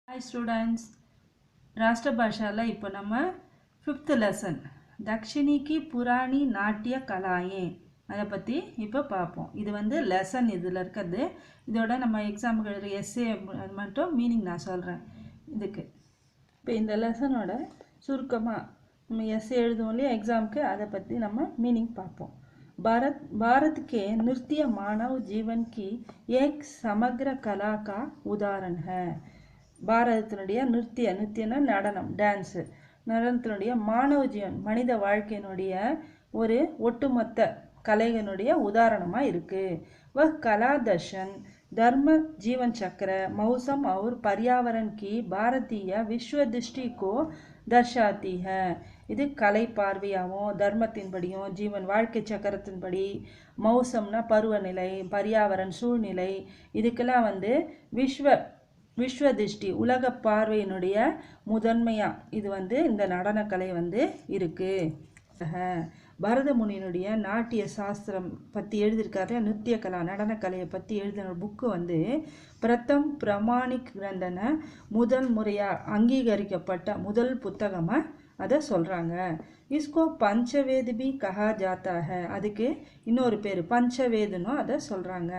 Hi students, ராஷ்டிர பாஷால இப்போ நம்ம 5th lesson தக்ஷிணி கி புராணி நாட்டிய கலாயே அதை பற்றி இப்போ பார்ப்போம். இது வந்து லெசன் இதில் இருக்கிறது. இதோட நம்ம எக்ஸாமுக்கு எழுதுகிற எஸ்ஏ மட்டும் மீனிங் நான் சொல்கிறேன் இதுக்கு. இப்போ இந்த லெசனோட சுருக்கமாக நம்ம எஸ்ஏ எழுதுவோம் இல்லையா எக்ஸாமுக்கு, அதை பற்றி நம்ம மீனிங் பார்ப்போம். भारत के नृत्य मानव जीवन की एक समग्र कला का उदाहरण है. பாரதத்தினுடைய நிருத்தியனா நடனம், டான்ஸு, நடனத்தினுடைய மானவ ஜீவன் மனித வாழ்க்கையினுடைய ஒரு ஒட்டுமொத்த கலைகளுடைய உதாரணமாக இருக்குது. वह कला दर्शन धर्म जीवन चक्र मौसम और पर्यावरण की भारतीय विश्व दृष्टि को दर्शाती है. இது கலை பார்வையாகவும் தர்மத்தின்படியும் ஜீவன் வாழ்க்கை சக்கரத்தின்படி, மௌசம்னா பருவநிலை, பர்யாவரன் சூழ்நிலை, இதுக்கெல்லாம் வந்து விஸ்வ திருஷ்டி உலக பார்வையினுடைய முதன்மையாக இது வந்து இந்த நடனக்கலை வந்து இருக்குது. பரத முனியினுடைய நாட்டிய சாஸ்திரம் பற்றி எழுதியிருக்காரு. நிருத்திய கலா நடனக்கலையை பற்றி எழுதின புக்கு வந்து பிரதம் பிரமாணிக் கிரந்தன முதல் முறையாக அங்கீகரிக்கப்பட்ட முதல் புத்தகமாக அதை சொல்கிறாங்க. इसको पंचवेद भी कहा जाता है. அதுக்கு இன்னொரு பேர் பஞ்சவேதுன்னு அதை சொல்கிறாங்க.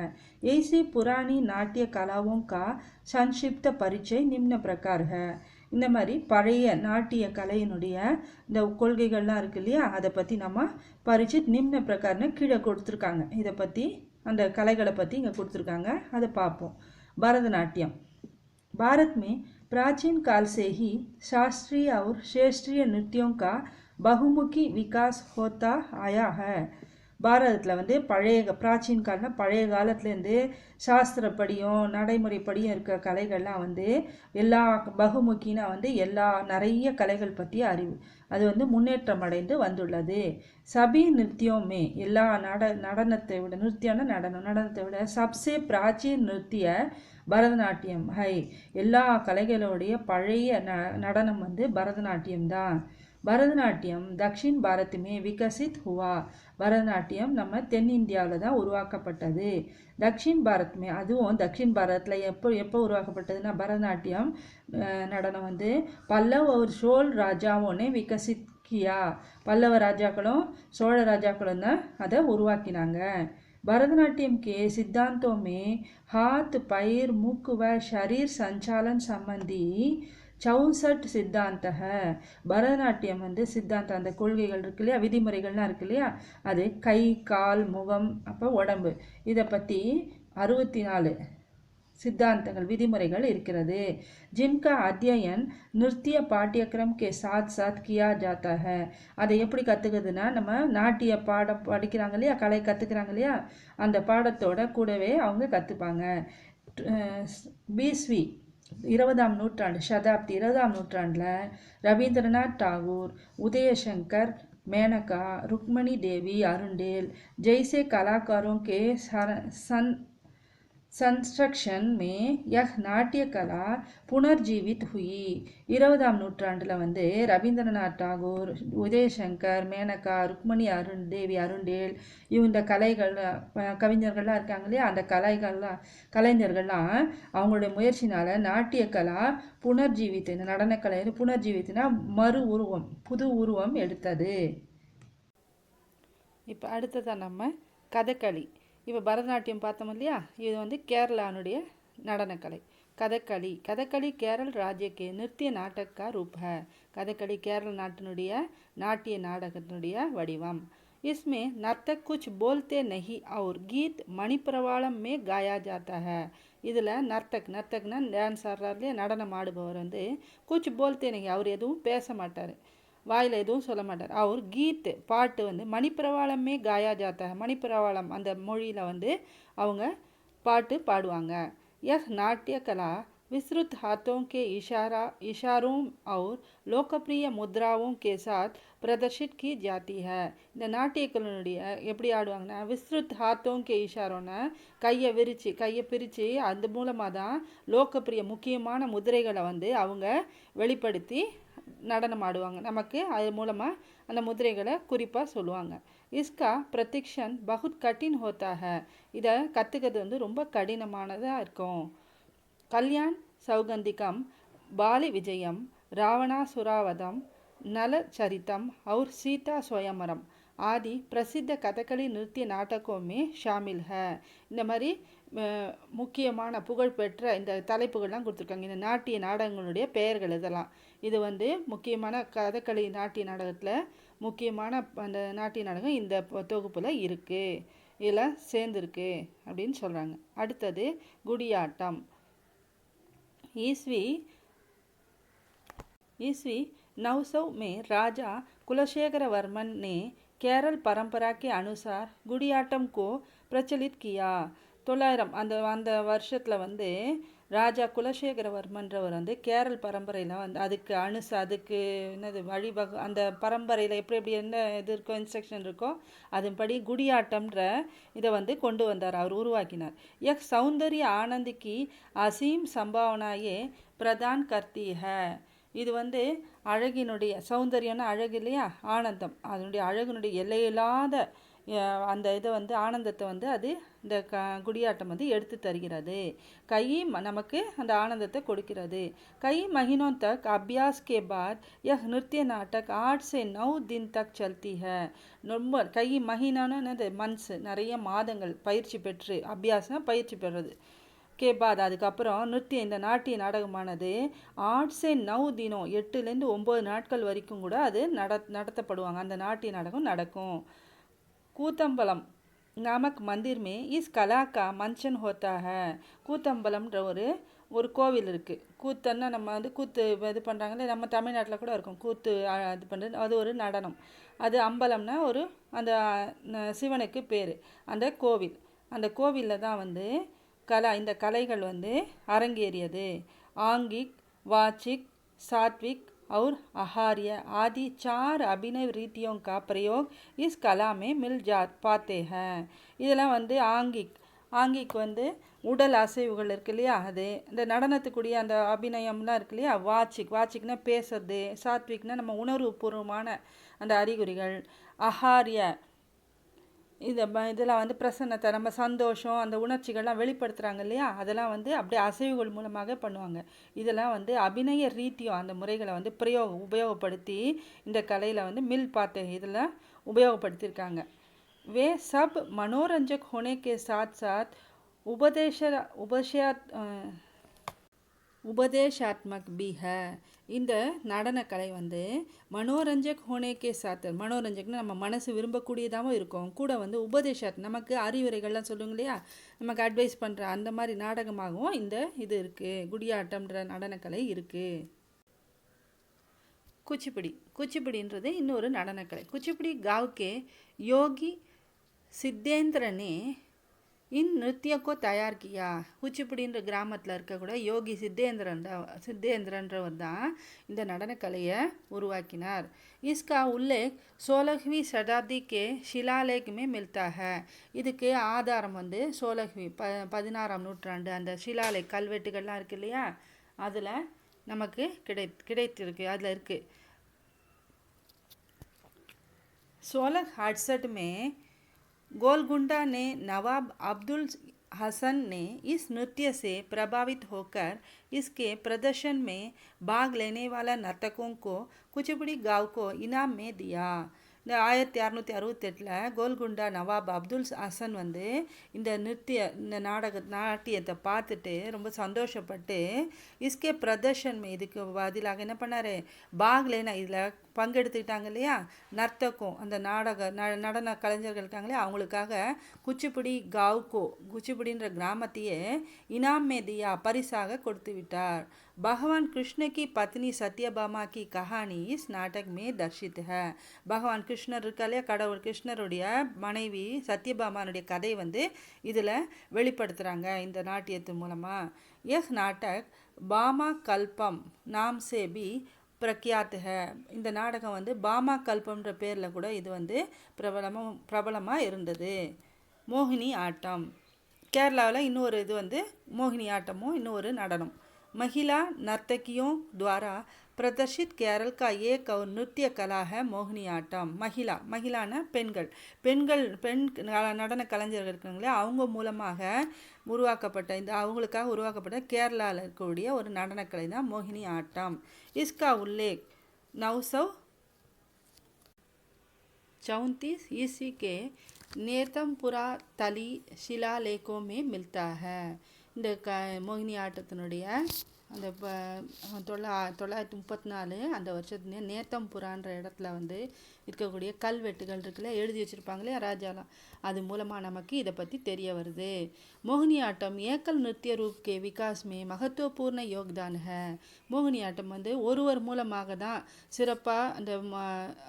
ऐसी पुरानी नाट्य कलाओं का संक्षिप्त परिचय निम्न प्रकार है. இந்த மாதிரி பழைய நாட்டிய கலையினுடைய இந்த கொள்கைகள்லாம் இருக்கு இல்லையா, அதை பற்றி நம்ம பரிச்சித் நிம்ன பிரகார்னு கீழே கொடுத்துருக்காங்க. இதை பற்றி அந்த கலைகளை பற்றி இங்கே கொடுத்துருக்காங்க, அதை பார்ப்போம். பரதநாட்டியம் भारत में प्राचीन काल से ही शास्त्रीय और क्षेत्रीय नृत्यों का बहुमुखी विकास होता आया है. பாரதத்தில் வந்து பிராச்சீன காலம்னா பழைய காலத்துலேருந்து சாஸ்திரப்படியும் நடைமுறைப்படியும் இருக்கிற கலைகள்லாம் வந்து எல்லா பகுமுக்கினா வந்து நிறைய கலைகள் பற்றிய அறிவு அது வந்து முன்னேற்றம் அடைந்து வந்துள்ளது. சபி நிருத்தியோமே எல்லா நடனத்தை விட நிருத்தியான நடனத்தை விட சப்சே பிராச்சீன் நிருத்திய பரதநாட்டியம் ஹை. எல்லா கலைகளோடைய பழைய நடனம் வந்து பரதநாட்டியம் தான். பரதநாட்டியம் தக்ஷின் பாரத்துமே விகசித் ஹுவா. பரதநாட்டியம் நம்ம தென்னிந்தியாவில் தான் உருவாக்கப்பட்டது. தக்ஷின் பாரத்மே அதுவும் தக்ஷின் பாரத்தில் எப்போ உருவாக்கப்பட்டதுன்னா பரதநாட்டியம் நடனம் வந்து பல்லவ் ஒரு சோழ் ராஜாவோனே விகசித் கியா. பல்லவ ராஜாக்களும் சோழ ராஜாக்களும் தான் அதை உருவாக்கினாங்க. भरतनाट्यम के सिद्धांतों में हाथ पैर मुख व शरीर संचालन संबंधी 64 சித்தாந்த. பரதநாட்டியம் வந்து சித்தாந்தம் அந்த கொள்கைகள் இருக்கு இல்லையா, விதிமுறைகள்லாம் இருக்கு இல்லையா, அது கை கால் முகம் அப்போ உடம்பு இதை பற்றி 64 சித்தாந்தங்கள் விதிமுறைகள் இருக்கிறது. जिनका अध्ययन नृत्य पाठ्यक्रम के साथ साथ किया जाता है. அதை எப்படி கற்றுக்குதுன்னா நம்ம நாட்டிய பாடம் படிக்கிறாங்க இல்லையா, கலை கற்றுக்கிறாங்க இல்லையா, அந்த பாடத்தோட கூடவே அவங்க கற்றுப்பாங்க. 20ஆம் நூற்றாண்டு சதாப்தி 20ஆம் நூற்றாண்டில் ரவீந்திரநாத் டாகூர், उदयशंकर मेनका, रुक्मणी देवी, अरुंडेल जैसे कलाकारों के संस्ट्रक्शन में यह नाट्य कला पुनर्जीवित हुई. 20ஆம் நூற்றாண்டில் வந்து ரவீந்திரநாத் டாகூர், உதயசங்கர், மேனகா, ருக்மணி தேவி, அருண்டேல் இந்த கவிஞர்கள்லாம் இருக்காங்க இல்லையா, அந்த கலைஞர்கள்லாம் அவங்களுடைய முயற்சினால் நாட்டிய கலா புனர்ஜீவித்து, இந்த நடனக்கலை புனர்ஜீவித்துனா மறு உருவம் புது உருவம் எடுத்தது. இப்போ அடுத்ததான் நம்ம கதகளி. இப்போ பரதநாட்டியம் பார்த்தோம் இல்லையா, இது வந்து கேரளானுடைய நடனக்கலை. கதகளி கேரள ராஜ்யக்கே நிருத்திய நாடக ரூப் है. கதகளி கேரள நாட்டினுடைய நாட்டிய நாடகத்தினுடைய வடிவம். इसमें नर्तक कुछ बोलते नहीं और गीत मणिप्रवाளம் में गाया जाता है. இதில் நர்த்தக்னா டான்ஸ் ஆடுறாருலையே நடனம் ஆடுபவர் வந்து குச் போல்தே நஹி, அவர் எதுவும் பேச மாட்டார், வாயில் எதுவும் சொல்ல மாட்டார். அவர் கீத் பாட்டு வந்து மணிப்பிரவாளமே காயா ஜாத்தா. மணிப்பிரவாளம் அந்த மொழியில் வந்து அவங்க பாட்டு பாடுவாங்க. यह नाट्य कला विस्तृत हाथों के इशारों और लोकप्रिय मुद्राओं के साथ प्रदर्शित की जाती है. இந்த நாட்டியக்கலையினுடைய எப்படி ஆடுவாங்கன்னா விஸ்ருத் ஹாத்தோம் கே இஷாரோன்னா கையை பிரித்து அது மூலமாக தான் லோக்கப்பிரிய முக்கியமான முதிரைகளை வந்து அவங்க வெளிப்படுத்தி நடனம் ஆடுவாங்க. நமக்கு அது மூலமாக அந்த முதிரைகளை குறிப்பாக சொல்லுவாங்க. इसका प्रशिक्षण बहुत कठिन होता है. இதை கற்றுக்கிறது வந்து ரொம்ப கடினமானதாக இருக்கும். கல்யாண் சௌகந்திகம் बाली विजयम, रावणासुरावधम, नल चरितम और सीता स्वयंवरम आदि प्रसिद्ध कथकली नृत्य नाटकों में शामिल है. இந்த மாதிரி முக்கியமான புகழ்பெற்ற இந்த தலைப்புகள்லாம் கொடுத்துருக்காங்க. இந்த நாட்டிய நாடகங்களுடைய பெயர்கள் இதெல்லாம். இது வந்து முக்கியமான கதகளி நாட்டிய நாடகத்தில் முக்கியமான அந்த நாட்டிய நாடகம் இந்த தொகுப்பில் இருக்குது, இதில் சேர்ந்துருக்கு அப்படின்னு சொல்கிறாங்க. அடுத்தது குடியாட்டம். ईस्वी 900 में राजा कुलशेखर वर्मन ने केरल परंपरा के अनुसार गुडियाट्टम को प्रचलित किया. 900 அந்த வருஷத்தில் வந்து ராஜா குலசேகரவர்மன்றவர் வந்து கேரள் பரம்பரையில் வந்து அதுக்கு என்னது வழிவகு அந்த பரம்பரையில் எப்படி என்ன இது இருக்கோ இன்ஸ்ட்ரக்ஷன் இருக்கோ அதன்படி குடியாட்டம்ன்ற இதை வந்து கொண்டு வந்தார், அவர் உருவாக்கினார். யக் சௌந்தர்ய ஆனந்திக்கு அசீம் சம்பாவனாயே பிரதான் கர்த்தி ஹை. இது வந்து அழகினுடைய சௌந்தர்யம்னா அழகு இல்லையா, ஆனந்தம், அதனுடைய அழகினுடைய எல்லையில்லாத அந்த இதை வந்து ஆனந்தத்தை வந்து அது இந்த குடியாட்டம் வந்து எடுத்து தருகிறது. கை நமக்கு அந்த ஆனந்தத்தை கொடுக்கிறது. கை महीनों तक अभ्यास के बाद यह नृत्य नाटक 8 से 9 दिन तक चलती है. ரொம்ப கை மஹினான்னு மந்த்ஸ், நிறைய மாதங்கள் பயிற்சி பெற்று, அபியாசம் பயிற்சி பெறுறது கேபாத் அதுக்கப்புறம் இந்த நாட்டிய நாடகமானது 8 से 9 தினம் 8லேருந்து 9 நாட்கள் வரைக்கும் கூட அது நடத்தப்படுவாங்க. அந்த நாட்டிய நாடகம் நடக்கும். கூத்தம்பலம் नामक मंदिर में इस कला का मंचन होता है. கூத்தம்பலம்ன்ற ஒரு கோவில் இருக்குது. கூத்தன்னா நம்ம வந்து கூத்து இது பண்ணுறாங்களே, நம்ம தமிழ்நாட்டில் கூட இருக்கும் கூத்து இது பண்ணுறது, அது ஒரு நடனம். அது அம்பலம்னா அந்த சிவனுக்கு பேர். அந்த கோவிலில் தான் வந்து இந்த கலைகள் வந்து அரங்கேறியது. ஆங்கிக், வாச்சிக், सात्विक और आहार्य आदि 4 अभिनय रीतियों का प्रयोग इस कला में मिल पाते हैं. இதெல்லாம் வந்து ஆங்கிக் வந்து உடல் அசைவுகள் இருக்கு இல்லையா, அது இந்த நடனத்துக்குரிய அந்த அபிநயம்லாம் இருக்கு இல்லையா. வாச்சிக்னா பேசுறது, சாத்விக்னா நம்ம உணர்வுபூர்வமான அந்த அறிகுறிகள், ஆஹாரிய இதெல்லாம் வந்து பிரசன்னத்தை, நம்ம சந்தோஷம், அந்த உணர்ச்சிகள்லாம் வெளிப்படுத்துகிறாங்க இல்லையா, அதெல்லாம் வந்து அப்படியே அசைவுகள் மூலமாக பண்ணுவாங்க. இதெல்லாம் வந்து அபிநய ரீதியும் அந்த முறைகளை வந்து உபயோகப்படுத்தி இந்த கலையில் வந்து மில் பாத்தே இதில் உபயோகப்படுத்தியிருக்காங்க. वे सब मनोरंजक होने के साथ साथ उपदेशात्मक भी है. இந்த நடனக்கலை வந்து மனோரஞ்சக் ஹோனேக்கே சாத்தர், மனோரஞ்சக்னா நம்ம மனசு விரும்பக்கூடியதாகவும் இருக்கும், கூட வந்து நமக்கு அறிவுரைகள்லாம் சொல்லுங்க இல்லையா, நமக்கு அட்வைஸ் பண்ணுற அந்த மாதிரி நாடகமாகவும் இது இருக்குது. குடியாட்டம்ன்ற நடனக்கலை இருக்குது. குச்சிப்புடின்றது இன்னொரு நடனக்கலை. குச்சிப்புடி गाँव யோகி சித்தேந்திரனே இன் நிருத்தியக்கோ தயார் கியா. குச்சிப்புடின்ற கிராமத்தில் இருக்கக்கூட யோகி சித்தேந்திரன்றவர் தான் இந்த நடனக்கலையை உருவாக்கினார். इसका उल्लेख 16वीं शताब्दी के शिलालेख में मिलता है. இதுக்கு ஆதாரம் வந்து 16ஆம் நூற்றாண்டு அந்த ஷிலாலேக் கல்வெட்டுகள்லாம் இருக்கு இல்லையா, அதில் நமக்கு கிடைத்திருக்கு, அதில் இருக்குது. 1668 में गोलकुंडा ने नवाब अब्दुल हसन ने इस नृत्य से प्रभावित होकर इसके प्रदर्शन में भाग लेने वाला नर्तकों को कुचिपुड़ी गाँव को इनाम में दिया. 1668 கோல்குண்டா நவாப் அப்துல் ஹசன் வந்து இந்த நாட்டியத்தை பார்த்துட்டு ரொம்ப சந்தோஷப்பட்டு இஸ்கே பிரதர்ஷன் இதுக்கு பதிலாக என்ன பண்ணார், பாக்லேனா இதில் பங்கெடுத்துக்கிட்டாங்க இல்லையா நர்த்தக்கும், அந்த நடன கலைஞர்கள் இருக்காங்களே அவங்களுக்காக குச்சிப்புடின்ற கிராமத்தையே இனாம் மேதியா பரிசாக கொடுத்து விட்டார். भगवान कृष्ण की पत्नी सत्यभामा की कहानी इस नाटक में दर्शित है. பகவான் கிருஷ்ணர் இருக்காலே, கடவுள் கிருஷ்ணருடைய மனைவி சத்யபாமானுடைய கதை வந்து இதில் வெளிப்படுத்துகிறாங்க இந்த நாட்டியத்து மூலமாக. यह नाटक பாமா கல்பம் நாம் से भी பிரக்யாத் है. இந்த நாடகம் வந்து பாமா கல்பம்ன்ற பேரில் கூட இது வந்து பிரபலமாக இருந்தது. மோகினி ஆட்டம். கேரளாவில் இன்னொரு இது வந்து மோகினி ஆட்டமும் இன்னொரு நடனம். महिला नर्तकियों द्वारा प्रदर्शित केरल का एक और नृत्य कला है மோகினியாட்டம். மகிழான பெண் நடன கலைஞர்கள் இருக்காங்களே அவங்க மூலமாக உருவாக்கப்பட்ட அவங்களுக்காக உருவாக்கப்பட்ட கேரளாவில் இருக்கக்கூடிய ஒரு நடனக்கலை தான் மோகினி ஆட்டம். இஸ்கா உல்லேக் 934 ईस्वी के நேர்த்தம்புரா தலி ஷிலாலேகோமே மில்தா ஹை. இந்த மோகினி ஆட்டத்தினுடைய அந்த 934 அந்த வருஷத்துல நேர்த்தம்புரான்ற இடத்துல இருக்கக்கூடிய கல்வெட்டுகள் இருக்குல்ல, எழுதி வச்சுருப்பாங்களே ராஜாலாம், அது மூலமாக நமக்கு இதை பற்றி தெரிய வருது. மோகினி ஆட்டம் ஏக்கல் நிருத்திய ரூப் கே விகாஸ் மே மகத்துவபூர்ண யோக்தான் ஹை. மோகினி ஆட்டம் ஒருவர் மூலமாக தான் சிறப்பாக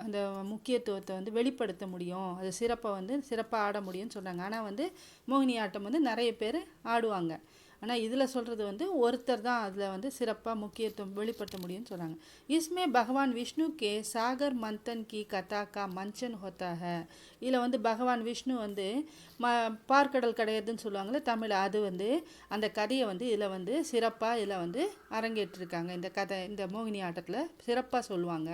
அந்த முக்கியத்துவத்தை வெளிப்படுத்த முடியும், அது சிறப்பாக ஆட முடியும்னு சொன்னாங்க. ஆனால் மோகினி ஆட்டம் நிறைய பேர் ஆடுவாங்க. ஆனால் இதில் சொல்கிறது ஒருத்தர் தான் அதில் சிறப்பாக முக்கியத்துவம் வெளிப்படுத்த முடியும்னு சொல்கிறாங்க. इसमें भगवान विष्णु के सागर मंथन की कथा का मंचन होता है. இதில் பகவான் விஷ்ணு பார்க்கடல் கிடையாதுன்னு சொல்லுவாங்களே தமிழ், அது அந்த கதையை இதில் சிறப்பாக இதில் அரங்கேற்றிருக்காங்க. இந்த கதை இந்த மோகினி ஆட்டத்தில் சிறப்பாக சொல்லுவாங்க.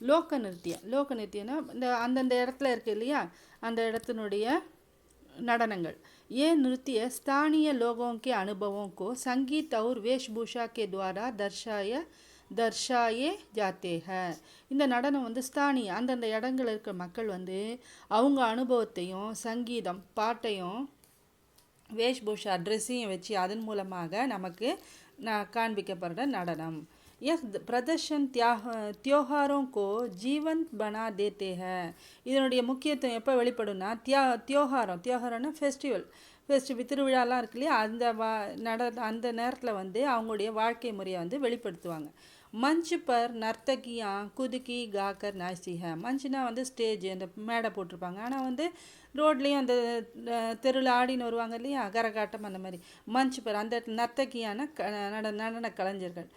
லோக நிருத்தியம்னா இந்த அந்தந்த இடத்துல இருக்குது இல்லையா, அந்த இடத்தினுடைய நடனங்கள். ये नृत्य स्थानीय लोगों के अनुभवों को संगीत और वेशभूषा के द्वारा दर्शाए जाते हैं. இந்த நடனம் ஸ்தானிய அந்தந்த இடங்கள் இருக்கிற மக்கள் அவங்க அனுபவத்தையும் சங்கீதம் பாட்டையும் வேஷ்பூஷா ட்ரெஸ்ஸையும் வச்சு அதன் மூலமாக நமக்கு காண்பிக்கப்படுற நடனம். यह प्रदर्शन त्योहारों को जीवंत बना देते हैं. இதனுடைய முக்கியத்துவம் எப்போ வெளிப்படும்னா தியோகாரம்னா ஃபெஸ்டிவல் திருவிழாலாம் இருக்கு இல்லையா, அந்த நேரத்தில் அவங்களுடைய வாழ்க்கை முறையை வெளிப்படுத்துவாங்க. मंच पर नर्तकियाँ कुदकी गाकर नाचती है. मंचना ஸ்டேஜ் அந்த மேடை போட்டிருப்பாங்க, ஆனால் ரோட்லேயும் அந்த தெருவில் ஆடின்னு வருவாங்க இல்லையா, கரகாட்டம் அந்த மாதிரி. மஞ்ச் பர் அந்த நர்த்தகியான நடன கலைஞர்கள்.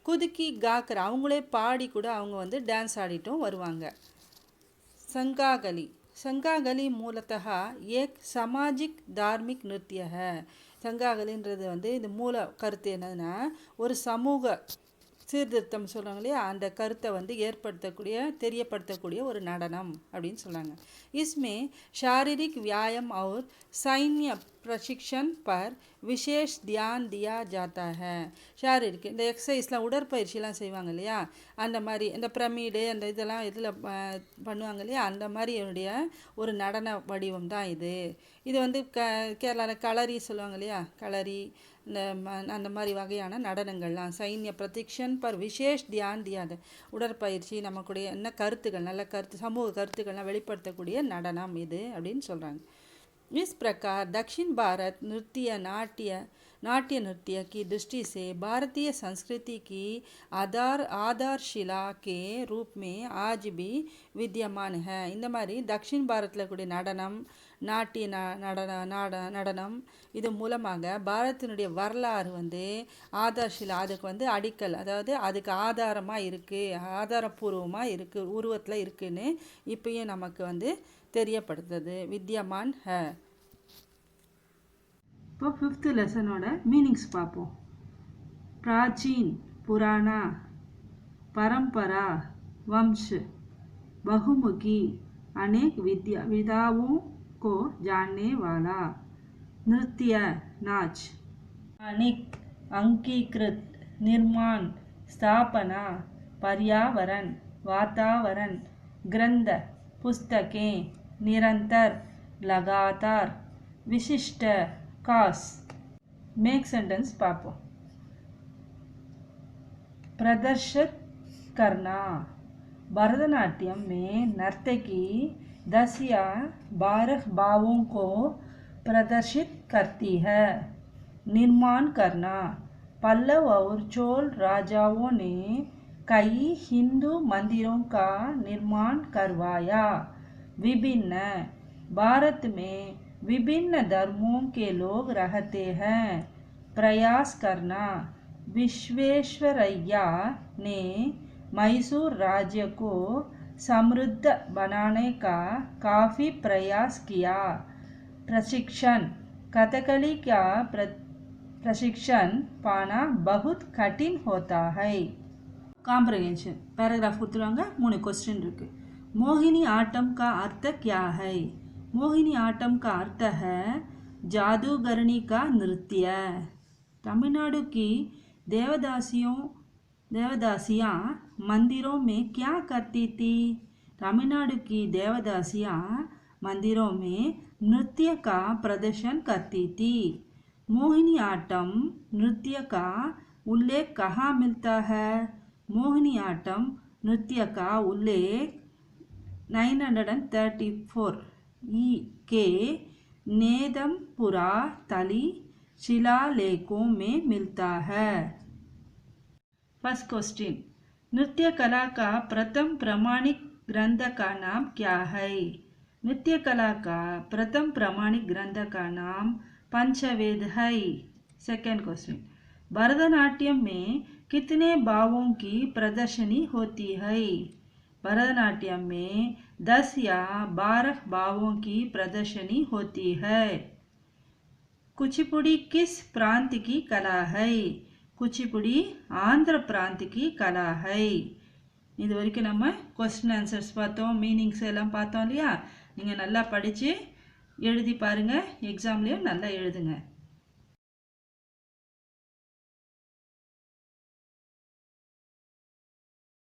குதுக்கி காக்கர் அவங்களே பாடி கூட அவங்க டான்ஸ் ஆடிட்டும் வருவாங்க. संगागली मूलतः एक सामाजिक धार्मिक नृत्य है. संगागलिன்றது இந்த மூல கருத்து என்னன்னா ஒரு சமூக சீர்திருத்தம் சொல்கிறாங்க இல்லையா, அந்த கருத்தை தெரியப்படுத்தக்கூடிய ஒரு நடனம் அப்படின்னு சொல்கிறாங்க. इसमें शारीरिक व्यायाम और सैन्य प्रशिक्षण पर विशेष ध्यान दिया जाता है. शारीरिक இந்த எக்ஸசைஸ்லாம் உடற்பயிற்சிலாம் செய்வாங்க இல்லையா, அந்த மாதிரி இந்த பிரமிடு அந்த இதெல்லாம் இதில் பண்ணுவாங்க இல்லையா, அந்த மாதிரியுடைய ஒரு நடன வடிவம் தான் இது. கேரளாவில் களரி சொல்லுவாங்க இல்லையா, களரி அந்த மாதிரி வகையான நடனங்கள்லாம் சைன்ய பிரதிக்ஷன் பர் விசேஷ் தியான் தியாது உடற்பயிற்சி நமக்குடைய என்ன கருத்துக்கள் நல்ல சமூக கருத்துக்கள்லாம் வெளிப்படுத்தக்கூடிய நடனம் இது அப்படின்னு சொல்கிறாங்க. इस प्रकार दक्षिण भारत नाट्य नृत्य की दृष्टि से भारतीय संस्कृति की आधारशिला के रूप में आज भी विद्यमान है. இந்த மாதிரி தக்ஷின் பாரத்தில் கூடிய நடனம் இது மூலமாக பாரத்தினுடைய வரலாறு ஆதார்ஷிலா அதுக்கு அடிக்கல், அதாவது அதுக்கு ஆதாரமாக இருக்குது, ஆதாரபூர்வமாக இருக்குது, உருவத்தில் இருக்குன்னு இப்பயும் நமக்கு தெரியப்படுத்துது. வித்யமான் ஹை. இப்போ 5th லெசனோட மீனிங்ஸ் பார்ப்போம். प्राचीन पुराना, परंपरा, वंश, बहुमुखी, अनेक विधाओं को जानने वाला. नृत्य नाच. अनेक अंगीकृत, निर्माण, स्थापना, पर्यावरण, वातावरण, ग्रंथ, पुस्तकें, निरंतर, लगातार, विशिष्ट, खास. मेक सेंटेंस पापो. प्रदर्शित करना. भरतनाट्यम में नर्तकी 10 या 12 भावों को प्रदर्शित करती है. निर्माण करना. पल्लव और चोल राजाओं ने कई हिंदू मंदिरों का निर्माण करवाया. विभिन्न. भारत में विभिन्न धर्मों के लोग रहते हैं. प्रयास करना. विश्वेश्वरैया ने मैसूर राज्य को समृद्ध बनाने का काफ़ी प्रयास किया. प्रशिक्षण. कथकली का प्रशिक्षण पाना बहुत कठिन होता है. காம்ப்ரஹென்ஷன் पैराग्राफ கொடுத்துருவாங்க 3 क्वेश्चन இருக்கு मोहिनी आटम का अर्थ क्या है मोहिनी आटम का अर्थ है जादूगरनी का नृत्य तमिलनाडु की देवदासियाँ मंदिरों में क्या करती थी तमिलनाडु की देवदासियाँ मंदिरों में नृत्य का प्रदर्शन करती थी मोहिनी आटम नृत्य का उल्लेख कहाँ मिलता है मोहिनी आटम नृत्य का उल्लेख 934 के नेदमपुरा तली शिलालेखों में मिलता है फर्स्ट क्वेश्चन नृत्य कला का प्रथम प्रमाणिक ग्रंथ का नाम क्या है नृत्य कला का प्रथम प्रमाणिक ग्रंथ का नाम पंचवेद है सेकंड क्वेश्चन भरतनाट्यम में कितने भावों की प्रदर्शनी होती है भरतनाट्यम में 10 या 12 भावों की प्रदर्शनी होती है कुचिपुड़ी किस प्रांत की कला है कुचिपुड़ी आंध्र प्रांत की कला है இது வரைக்கும் நம்ம क्वेश्चन आंसर्स பார்த்தோம் மீனிங்ஸ் எல்லாம் பார்த்தோம் இல்லையா நீங்க நல்லா படிச்சு எழுதி பாருங்க எக்ஸாம்லயும் நல்லா எழுதுங்க